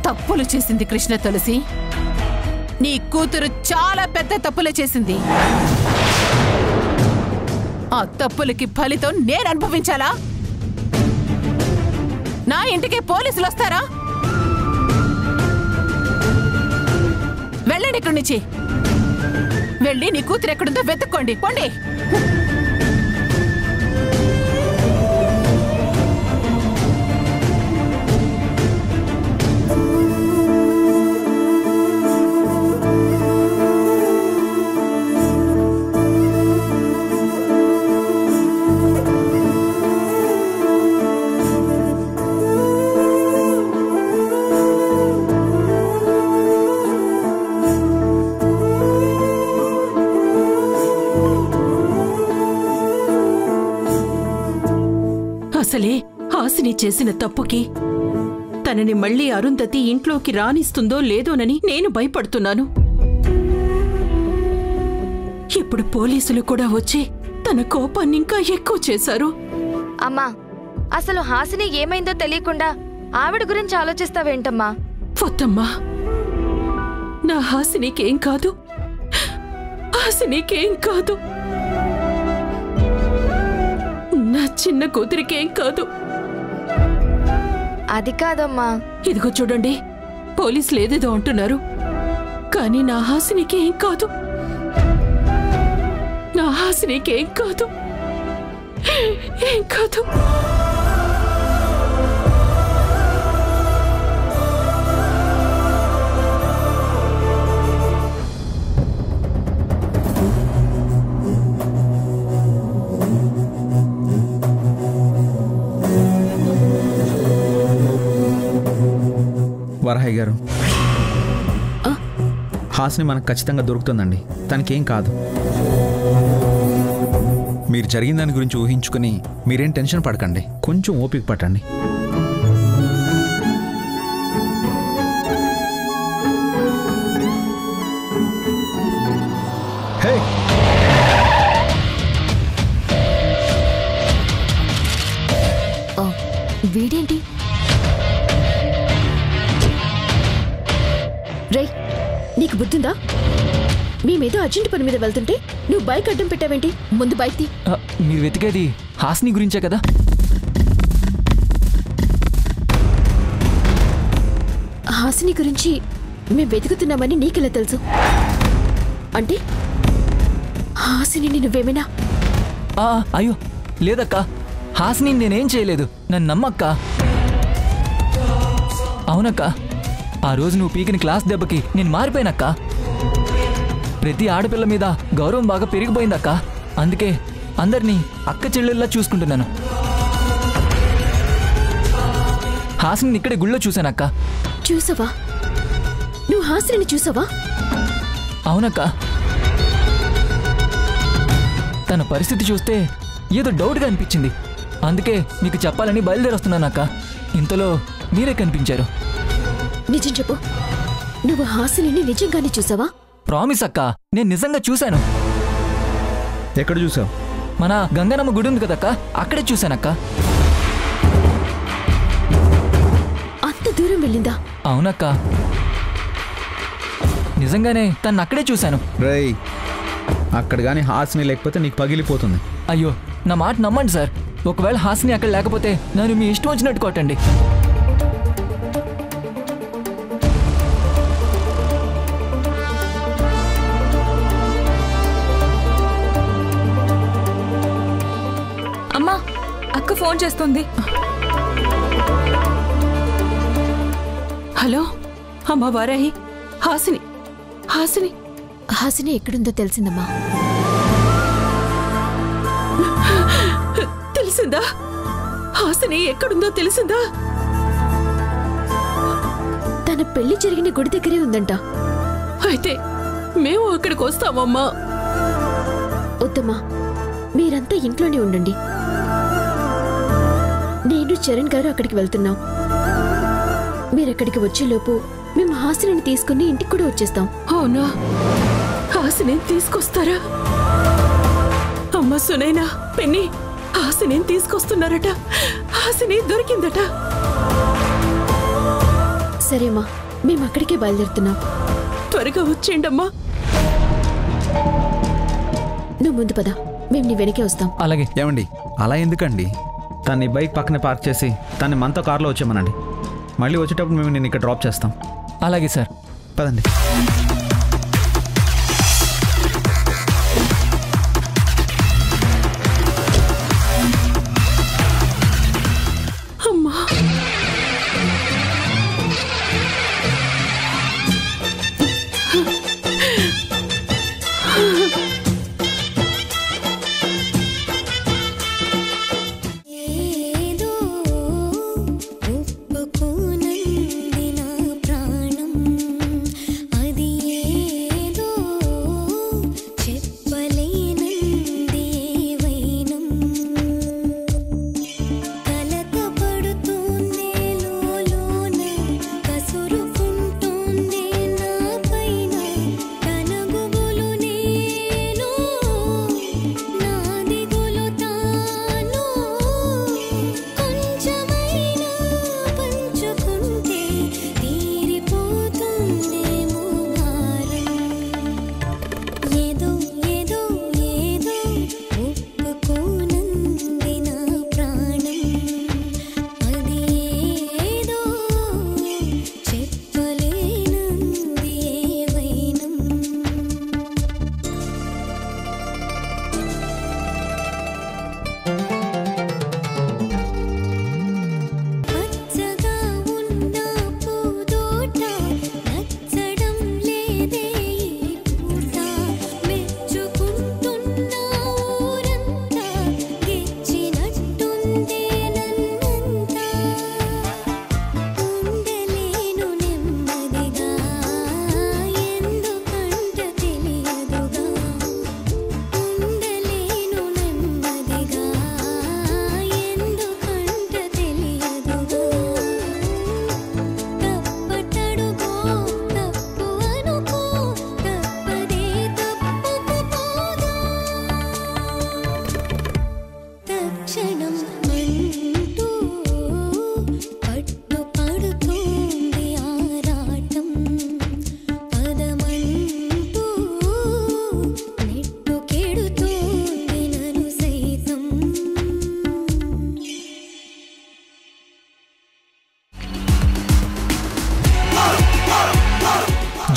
తప్పులు చేసింది కృష్ణ తులసి. నీ కూతురు చాలా పెద్ద తప్పులు చేసింది. ఆ తప్పులకి ఫలితం నేను అనుభవించాలా? నా ఇంటికి పోలీసులు వస్తారా? వెళ్ళండి ఇక్కడి నుంచి. వెళ్ళి నీ కూతురు ఎక్కడుందో వెతుక్కోండి. పోండి. అసలే హాసిని చేసిన తప్పుకి తనని మళ్లీ అరుంధతి ఇంట్లోకి రానిస్తుందో లేదోనని నేను భయపడుతున్నాను. ఇప్పుడు పోలీసులు కూడా వచ్చి తన కోపాన్ని ఇంకా ఎక్కువ చేశారు. అమ్మా, అసలు హాసిని ఏమైందో తెలియకుండా ఆవిడ గురించి ఆలోచిస్తావేంటమ్మా? వద్దమ్మా, నా హాసినికేం కాదు, హాసినికేం కాదు, నా చిన్న కూతురికేం కాదు. అది కాదమ్మా. ఇదిగో చూడండి, పోలీసులు ఏదేదో అంటున్నారు, కానీ నా హాసినికేం కాదు, నా హాసినికేం కాదు, ఏం కాదు. వరహయ్య గారు, హాసిని మనకు ఖచ్చితంగా దొరుకుతుందండి. తనకేం కాదు. మీరు జరిగిన దాని గురించి ఊహించుకుని మీరేం టెన్షన్ పడకండి. కొంచెం ఓపిక పట్టండి. హే, వీడేంటి? రై, నీకు బుద్ధిందా? మేమేదో అర్జెంట్ పని మీద వెళ్తుంటే నువ్వు బైక్ అడ్డం పెట్టావేంటి? ముందు బైక్ తీ. మీరు వెతికేది హాసిని గురించే కదా? హాసిని గురించి మేము వెతుకుతున్నామని నీకెలా తెలుసు? అంటే హాసిని నువ్వేమైనా? అయ్యో లేదక్కా, హాసిని నేనేం చేయలేదు, నన్ను నమ్మక్క. అవునక్క, ఆ రోజు నువ్వు పీకిన క్లాస్ దెబ్బకి నేను మారిపోయినక్క. ప్రతి ఆడపిల్ల మీద గౌరవం బాగా పెరిగిపోయిందక్క. అందుకే అందరినీ అక్క చెల్లెల్లా చూసుకుంటున్నాను. హాసిని ఇక్కడే గుళ్ళో చూశానక్క. చూసావా? నువ్వు హాసిని చూసావా? అవునక్క, తన పరిస్థితి చూస్తే ఏదో డౌట్గా అనిపించింది. అందుకే మీకు చెప్పాలని బయలుదేరొస్తున్నానక్క. ఇంతలో మీరే కనిపించారు. నిజం చెప్పు, నువ్వు హాసిని నిజంగానే చూసావా? ప్రామిస్ అక్క, నేను నిజంగా చూశాను. ఎక్కడ చూసావు? మన గంగనమ్మ గుడి ఉంది కదక్క, అక్కడే చూశానక్క. అంత దూరం వెళ్ళిందా? అవునక్క, నిజంగానే తను అక్కడే చూశాను. రేయ్, అక్కడ గానీ హాసిని లేకపోతే నీకు పగిలిపోతుంది. అయ్యో, నా మాట నమ్మండి సార్. ఒకవేళ హాసిని అక్కడ లేకపోతే నన్ను మీ ఇష్టం వచ్చినట్టు కొట్టండి. అమ్మా, అక్క ఫోన్ చేస్తుంది. హలో అమ్మా వారాహి, హాసిని హాసిని హాసిని ఎక్కడుందో తెలిసిందమ్మా. తెలిసిందా? హాసిని ఎక్కడుందో తెలిసిందా? తన పెళ్లి జరిగిన గుడి దగ్గరే ఉందంట. అయితే మేము అక్కడికి వస్తామమ్మా. వద్దమ్మా, మీరంతా ఇంట్లోనే ఉండండి. నేను చరణ్ గారు అక్కడికి వెళ్తున్నాం. మీరక్కడికి వచ్చేలోపు మేము హాసిని తీసుకుని ఇంటికి కూడా వచ్చేస్తాం. అవునా? హాసిని తీసుకొస్తారా? అమ్మ సునైనా, పెన్ని, హాసిని తీసుకొస్తున్నారట. హాసిని దొరికిందట. సరేమ్మా, మేము అక్కడికే బయలుదేరుతున్నాం. త్వరగా వచ్చేయండమ్మా. నువ్వు ముందు పద, మేము నీ వెనకే వస్తాం. అలాగే. ఏమండి అలా ఎందుకండి? తన్ని బైక్ పక్కనే పార్క్ చేసి తన్ని మనతో కార్లో వచ్చామనండి. మళ్ళీ వచ్చేటప్పుడు మేము నేను ఇక్కడ డ్రాప్ చేస్తాం. అలాగే సార్. పదండి. అమ్మా,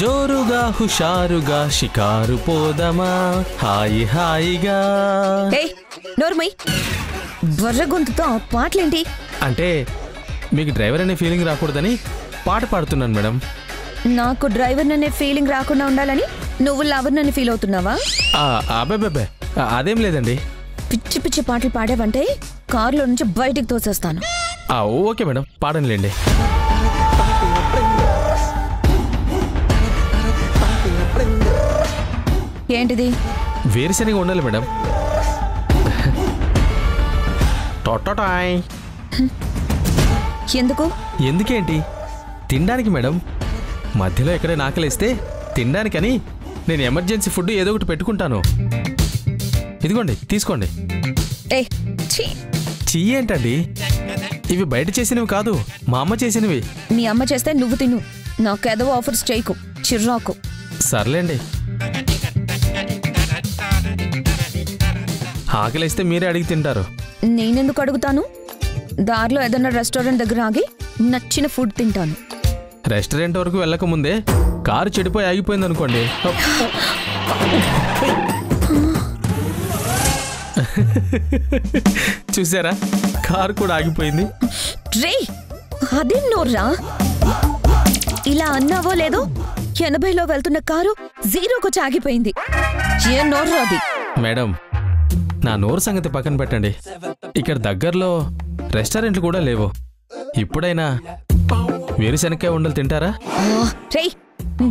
జోరుగా హుషారుగా షికారు పోదమా హాయి హాయిగా. నోర్మై, బర్ర గొంతుతో ఆ పాటలేంటి? అంటే మీకు డ్రైవర్ అనే ఫీలింగ్ రాకూడదని పాట పాడుతున్నాను మేడం. నాకు డ్రైవర్ అనే ఫీలింగ్ రాకుండా ఉండాలని నువ్వు లవర్ నన్ను ఫీల్ అవుతున్నావా? అబ్బాయి అదేం లేదండి. పిచ్చి పిచ్చి పాటలు పాడావంటే కారులో నుంచి బయటికి తోసేస్తాను. Okay madam, పాడనులేండి. ఏంటిది? వేరుశనగ ఉండాలి మేడం. టొట్టటాయ్. ఎందుకు? ఎందుకేంటి? తినడానికి మేడం. మధ్యలో ఎక్కడైనా ఆకలిస్తే తినడానికని నేను ఎమర్జెన్సీ ఫుడ్ ఏదో ఒకటి పెట్టుకుంటాను. ఇదిగోండి, తీసుకోండి. చీ ఏంటండి? ఇవి బయట చేసినవి కాదు, మా అమ్మ చేసినవి. మీ అమ్మ చేస్తే నువ్వు తిను, నాకు ఏదో ఆఫర్స్ చేయకు, చిర్రాకు. సర్లేండి. ఆకలిస్తే మీరే అడిగి తింటారు. నేనెందుకు అడుగుతాను? దారిలో ఏదైనా రెస్టారెంట్ దగ్గర ఆగి నచ్చిన ఫుడ్ తింటాను. రెస్టారెంట్ వరకు వెళ్ళకముందే కారు చెడిపోయి ఆగిపోయింది అనుకోండి. చూసారా, కారు కూడా ఆగిపోయింది. రే, అదేం నోర్రా? ఇలా అన్నావో లేదో 80లో వెళ్తున్న కారు 0కు ఆగిపోయింది. ఏ నోర్రా అది? మేడం, నా నోరు సంగతి పక్కన పెట్టండి. ఇక్కడ దగ్గరలో రెస్టారెంట్లు కూడా లేవు. ఇప్పుడైనా వేరుశనక్కాయ ఉండలు తింటారా? రే,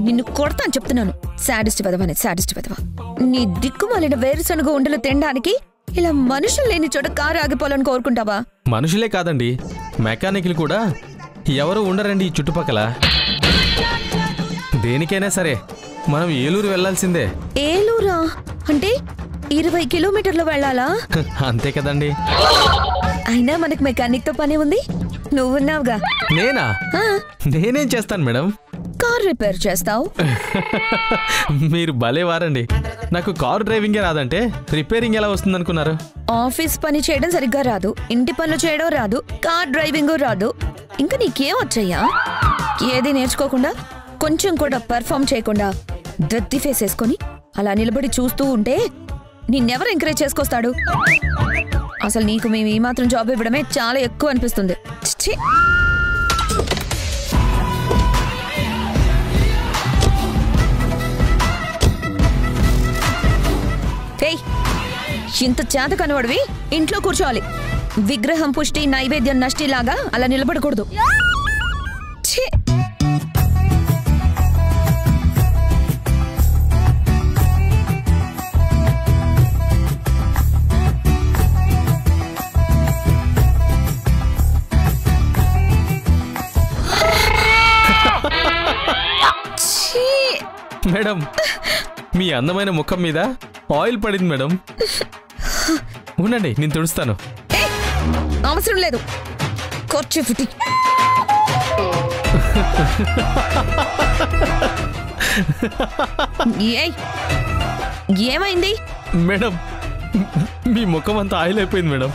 నిన్ను కొడతాను చెప్తున్నాను. సాడిస్ట్ వెదవని, సాడిస్ట్ వెదవ. నీ దిక్కుమాలిన వేరుశనగ ఉండలు తినడానికి ఇలా మనుషులు లేని చోట కారు ఆగిపోవాలని కోరుకుంటావా? మనుషులే కాదండి, మెకానిక్లు కూడా ఎవరు ఉండరండి ఈ చుట్టుపక్కల. దేనికైనా సరే మనం ఏలూరు వెళ్లాల్సిందే. ఏలూరా? అంటే 20 కిలోమీటర్లు వెళ్ళాలా? అంతే కదండి. అయినా మనకి మెకానిక్ తో పని ఉంది, నువ్వున్నావుగా. నేనా? నేనేం చేస్తాను మేడం? కార్ రిపేర్ చేస్తావు. మీరు భలే వారండి. నాకు కార్ డ్రైవింగే రాదంటే రిపేరింగ్ ఎలా వస్తుంది అనుకున్నారు? ఆఫీస్ పని చేయడం సరిగ్గా రాదు, ఇంటి పనులు చేయడం రాదు, కార్ డ్రైవింగ్ రాదు, ఇంకా నీకేం వచ్చయ్యా? ఏది నేర్చుకోకుండా, కొంచెం కూడా పర్ఫామ్ చేయకుండా దత్తి ఫేస్ వేసుకొని అలా నిలబడి చూస్తూ ఉంటే నిన్నెవరు ఎంకరేజ్ చేసుకొస్తాడు? అసలు నీకు మేము ఈ మాత్రం జాబ్ ఇవ్వడమే చాలా ఎక్కువ అనిపిస్తుంది. ఛీ! ఏయ్, ఇంత చేత కనబడివి ఇంట్లో కూర్చోవాలి. విగ్రహం పుష్టి నైవేద్యం నష్టిలాగా అలా నిలబడకూడదు. ఛీ! మేడం, మీ అందమైన ముఖం మీద ఆయిల్ పడింది మేడం. ఉండండి, నేను తుడుస్తాను. అవసరం లేదు, ఖర్చు ఫిటి. ఏమైంది మేడం? మీ ముఖం అంతా ఆయిల్ అయిపోయింది madam.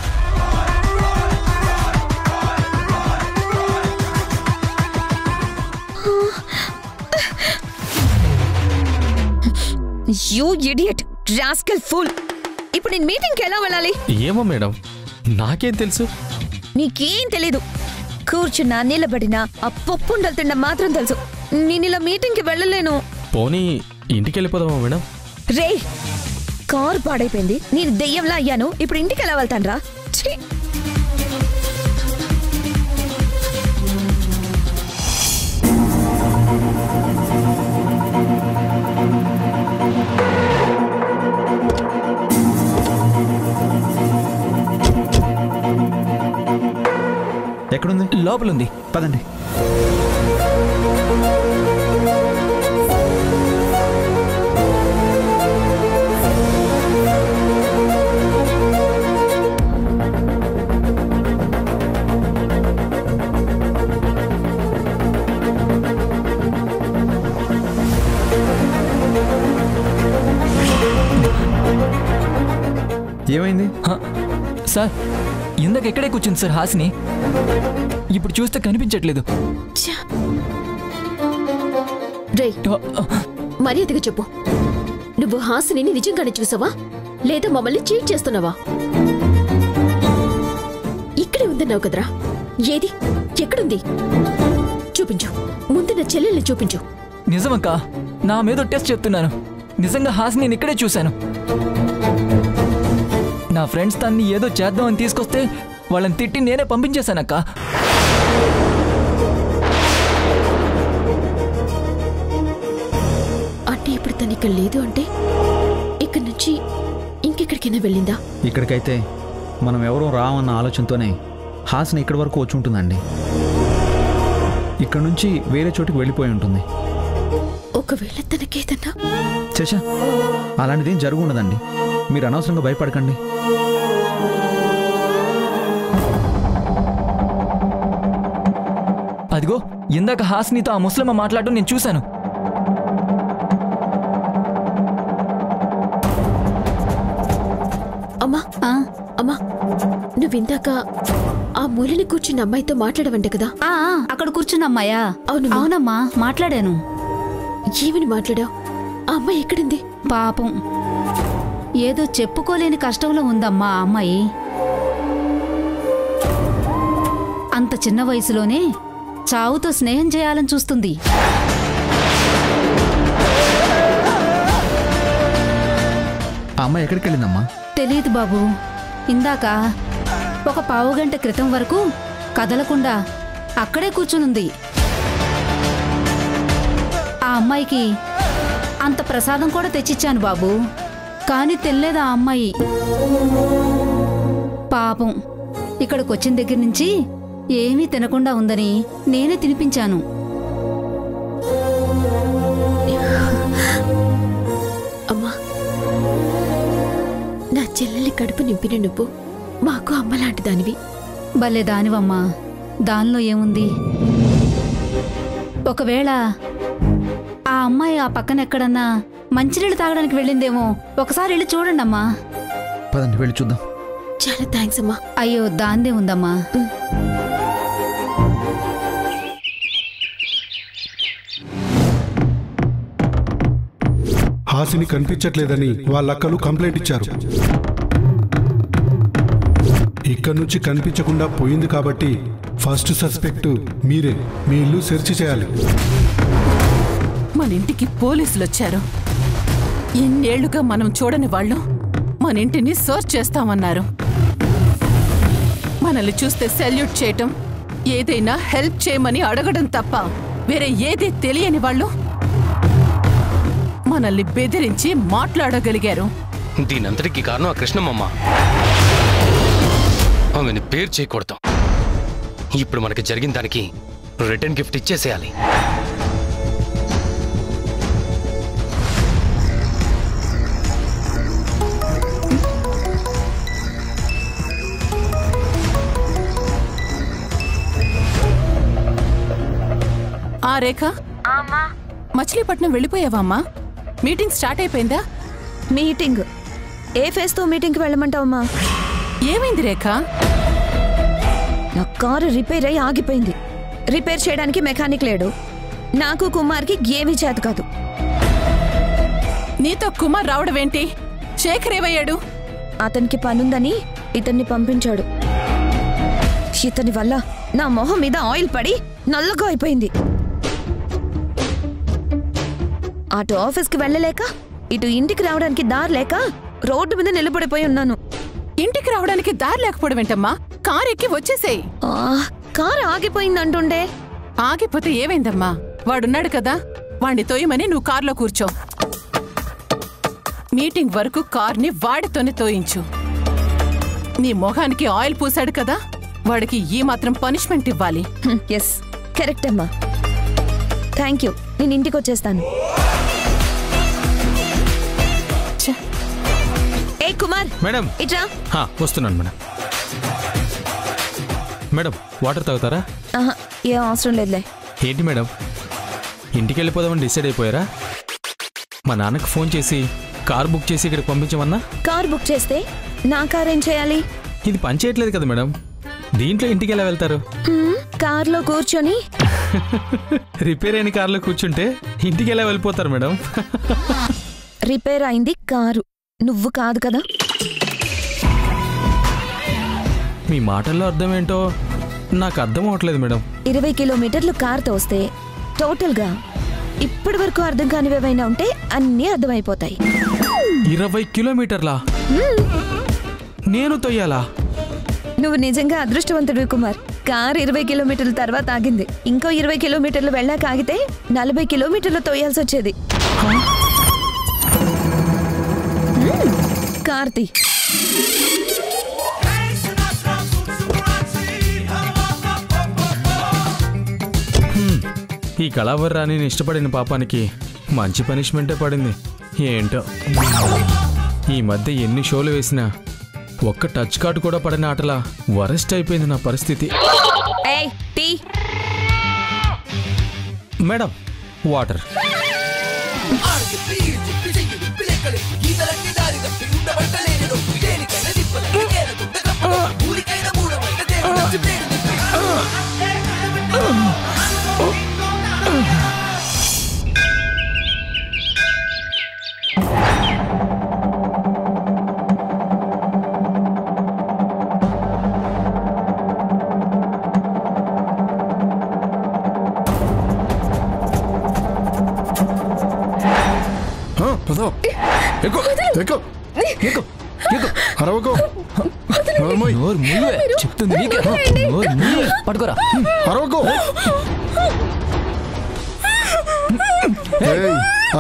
You idiot, rascal fool. ఇప్పుడు నేను మీటింగ్కి ఎలా వెళ్ళాలి? ఏమో మేడం, నాకేం తెలుసు? నీకేం తెలీదు. కూర్చున్నా నిలబడినా ఆ పప్పుండలు తినడం మాత్రం తెలుసు. నేను ఇలా మీటింగ్కి వెళ్ళలేను. పోనీ ఇంటికి వెళ్ళిపోదామా మేడం? రే, కారు పాడైపోయింది, నేను దెయ్యంలా అయ్యాను, ఇప్పుడు ఇంటికి ఎలా వెళ్తాను రా? ఎక్కడుంది? లోపలుంది, పదండి. ఏమైంది సార్? ఇందాక ఎక్కడే కూర్చుంది సార్ హాసిని, ఇప్పుడు చూస్తే కనిపించట్లేదు. మర్యాదగా చెప్పు, నువ్వు హాసిని నిజంగానే చూసావా లేదా మమ్మల్ని చీట్ చేస్తున్నావా? ఇక్కడే ఉందన్నావు కదరా, ఏది ఎక్కడుంది? చూపించు, ముందు నా చెల్లెల్ని చూపించు. నిజమక్క, నా మీద టెస్ట్ చెప్తున్నాను. నిజంగా హాసిని నేను ఇక్కడే చూశాను. నా ఫ్రెండ్స్ తన్ని ఏదో చేద్దామని తీసుకొస్తే వాళ్ళని తిట్టి నేనే పంపించేశానక్క. అంటే ఇప్పుడు తను ఇక్కడ లేదు అంటే ఇక్కడి నుంచి ఇంకెక్కడికైనా వెళ్ళిందా? ఇక్కడికైతే మనం ఎవరూ రామన్న ఆలోచనతోనే హాసిని ఇక్కడి వరకు వచ్చి ఉంటుందండి. ఇక్కడ నుంచి వేరే చోటుకి వెళ్ళిపోయి ఉంటుంది. ఒకవేళ తనకేదన్నా చచ్చా, అలాంటిదేం జరుగు ఉండదండి. మీరు అనవసరంగా భయపడకండి. అదిగో ఇందాక హాసినితో ఆ ముస్లిమ మాట్లాడటం నేను చూశాను. అమ్మా అమ్మా, నువ్విందాక ఆ మూలని కూర్చున్న అమ్మాయితో మాట్లాడవంట కదా? అక్కడ కూర్చున్న అమ్మాయా? అవునమ్మా, మాట్లాడాను. ఏమని మాట్లాడావు? ఆ అమ్మాయి ఎక్కడుంది? పాపం, ఏదో చెప్పుకోలేని కష్టంలో ఉందమ్మా ఆ అమ్మాయి. అంత చిన్న వయసులోనే చావుతో స్నేహం చేయాలని చూస్తుంది. ఆ అమ్మాయి ఎక్కడికి వెళ్ళిందమ్మా? తెలీదు బాబు. ఇందాక ఒక పావుగంట క్రితం వరకు కదలకుండా అక్కడే కూర్చునుంది. ఆ అమ్మాయికి అంత ప్రసాదం కూడా తెచ్చిచ్చాను బాబు, కానీ తినలేదు ఆ అమ్మాయి. పాపం, ఇక్కడికొచ్చిన దగ్గర నుంచి ఏమీ తినకుండా ఉందని నేనే తినిపించాను. అమ్మా, కడుపు నింపిన నువ్వు మాకు అమ్మలాంటి దానివి. భలే దానివమ్మా, దానిలో ఏముంది? ఒకవేళ ఆ అమ్మాయి ఆ పక్కన ఎక్కడన్నా మంచినీళ్ళు తాగడానికి వెళ్ళిందేమో, ఒకసారి వెళ్ళి చూడండి అమ్మా. పదండి వెళ్ళి చూద్దాం. చాలా థ్యాంక్స్ అమ్మా. అయ్యో దాందే ఉందమ్మా. హాసిని కనిపించట్లేదని వాళ్ళక్కలు కంప్లైంట్ ఇచ్చారు. ఇక్కడ నుంచి కనిపించకుండా పోయింది కాబట్టి ఫస్ట్ సస్పెక్ట్ మీరే. మీ ఇల్లు సెర్చ్ చేయాలి. మన ఇంటికి పోలీసులు వచ్చారు. ఎన్నేళ్లుగా మనం చూడని వాళ్ళు మన ఇంటిని సర్చ్ చేస్తామన్నారు. మనల్ని చూస్తే సెల్యూట్ చేయటం, ఏదైనా హెల్ప్ చేయమని అడగడం తప్ప వేరే ఏది తెలియని వాళ్ళు మనల్ని బెదిరించి మాట్లాడగలిగారు. దీనంతటికి కారణం ఆ కృష్ణమ్మ. ఆమెని పేరు చేయకూడదు. ఇప్పుడు మనకి జరిగిన దానికి రిటర్న్ గిఫ్ట్ ఇచ్చేసేయాలి. ఆ రేఖ, మచిలీపట్నం వెళ్ళిపోయావా అమ్మా? మీటింగ్ స్టార్ట్ అయిపోయిందా? మీటింగ్ ఏ ఫేస్ తో మీటింగ్కి వెళ్ళమంటావమ్మా? ఏమైంది రేఖ? నా కారు రిపేర్ అయి ఆగిపోయింది. రిపేర్ చేయడానికి మెకానిక్ లేడు. నాకు కుమార్కి ఏమీ చేత కాదు. నీతో కుమార్ రావడమేంటి? శేఖర్ ఏమయ్యాడు? అతనికి పనుందని ఇతన్ని పంపించాడు. ఇతని వల్ల నా మొహం మీద ఆయిల్ పడి నల్లగా అయిపోయింది. అటు ఆఫీస్కి వెళ్ళలేక, ఇటు ఇంటికి రావడానికి దారి లేక రోడ్డు మీద నిలబడిపోయి ఉన్నాను. ఇంటికి రావడానికి దారి లేకపోవడం ఏంటమ్మా? కారు ఎక్కి వచ్చేసేయ్. కారు ఆగిపోయిందంటుండే. ఆగిపోతే ఏమైందమ్మా? వాడున్నాడు కదా, వాణ్ణి తోయమని నువ్వు కారులో కూర్చో. మీటింగ్ వరకు కార్ని వాడితోనే తోయించు. నీ మొహానికి ఆయిల్ పూసాడు కదా, వాడికి ఈ మాత్రం పనిష్మెంట్ ఇవ్వాలి. ఎస్, కరెక్ట్ అమ్మా. Thank you. నేను ఇంటికి వచ్చేస్తాను. ఏ కుమార్, మేడం ఇట్రా. వస్తున్నాను మేడం. మేడం వాటర్ తాగుతారా? ఏం అవసరం లేదులే. ఏంటి మేడం, ఇంటికి వెళ్ళిపోదామని డిసైడ్ అయిపోయారా? మా నాన్నకు ఫోన్ చేసి కార్ బుక్ చేసి ఇక్కడికి పంపించమన్నా. కార్ బుక్ చేస్తే నా కార్ ఏం చేయాలి? ఇది పని చేయట్లేదు కదా మేడం. దీంట్లో ఇంటికి ఎలా వెళ్తారు? కార్లో కూర్చొని రిపేర్ అయిన కార్లో కూర్చుంటే ఇంటికి ఎలా వెళ్ళిపోతారు మేడం? రిపేర్ అయింది కారు, నువ్వు కాదు కదా. మీ మాటల్లో అర్థం ఏంటో నాకు అర్థం అవట్లేదు మేడం. 20 కిలోమీటర్లు కార్ తోస్తే టోటల్గా ఇప్పటి వరకు అర్థం కానివేవైనా ఉంటే అన్నీ అర్థమైపోతాయి. 20 కిలోమీటర్లా? నేను తొయ్యాలా? నువ్వు నిజంగా అదృష్టవంతుడు కుమార్. కార్ 20 కిలోమీటర్ల తర్వాత ఆగింది. ఇంకో 20 కిలోమీటర్లు వెళ్ళాక ఆగితే 40 కిలోమీటర్లు తోయాల్సి వచ్చేది. కార్తీ, ఈ కళావర్రాని ఇష్టపడిన పాపానికి మంచి పనిష్మెంటే పడింది. ఏంటో ఈ మధ్య ఎన్ని షోలు వేసినా ఒక్క టచ్ కార్డు కూడా పడిన ఆటలా వరెస్ట్ అయిపోయింది నా పరిస్థితి. Madam water. పట్టుకోరా.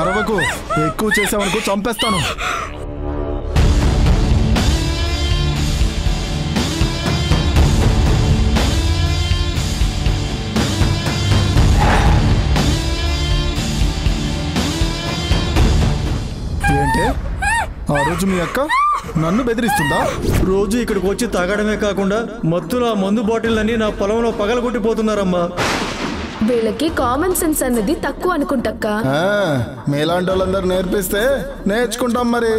అరవకు, ఎక్కువ చేసావనుకో చంపేస్తాను. ఏంటే ఆ రోజు మీ అక్క నన్ను బెదిరిస్తుందా? రోజు ఇక్కడికి వచ్చి తాగడమే కాకుండా మత్తులో ఆ మందు బాటిళ్ళన్నీ నా పొలంలో పగలగొట్టిపోతున్నారమ్మా. వీళ్ళకి కామన్ సెన్స్ అన్నది తక్కువ అనుకుంటక్క. మీలాంటి వాళ్ళందరూ నేర్పిస్తే నేర్చుకుంటాం మరి.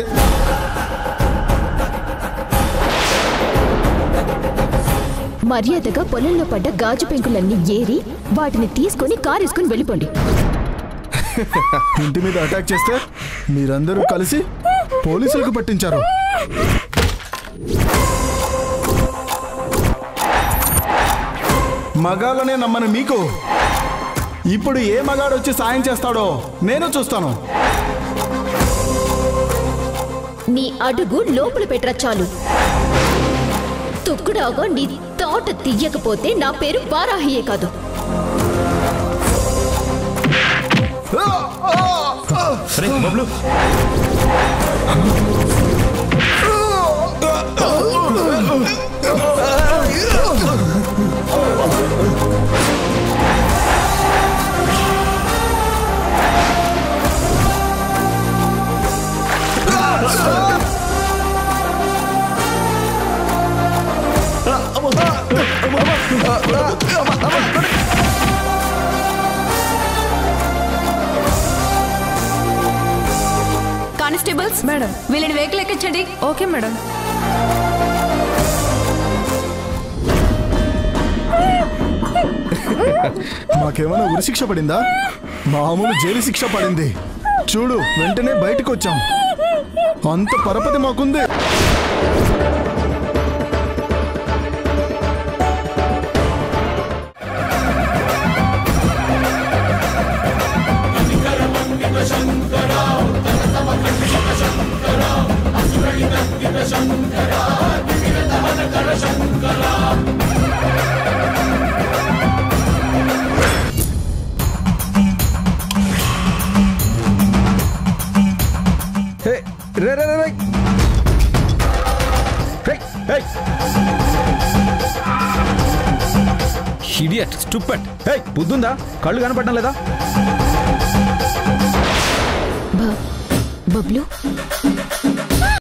మర్యాదగా పొలంలో పడ్డ గాజు పెంకులన్నీ ఏరి వాటిని తీసుకొని కారేసుకుని వెళ్ళిపోండి. ఇంటి మీద అటాక్ చేస్తే మీరందరూ కలిసి పోలీసులకు పట్టించారు. మగాళ్ళనే నమ్మని మీకు ఇప్పుడు ఏ మగాడు వచ్చి సాయం చేస్తాడో నేను చూస్తాను. నీ అడుగు లోపల పెట్టరా చాలు. తుక్కుడాగా నీ తోట తీయకపోతే నా పేరు వారాహియే కాదు. కానిస్టేబుల్స్ మేడం, వీళ్ళని వెహికల్ ఎక్కించండి. Okay madam. మాకేమైనా ఉరి శిక్ష పడిందా? మామూలు జైలు శిక్ష పడింది. చూడు వెంటనే బయటకు వచ్చాం. అంత పరపతి మాకుంది. Idiot stupid. హే బుద్ధుందా? కళ్ళు కనపడడం లేదా? బబ్లు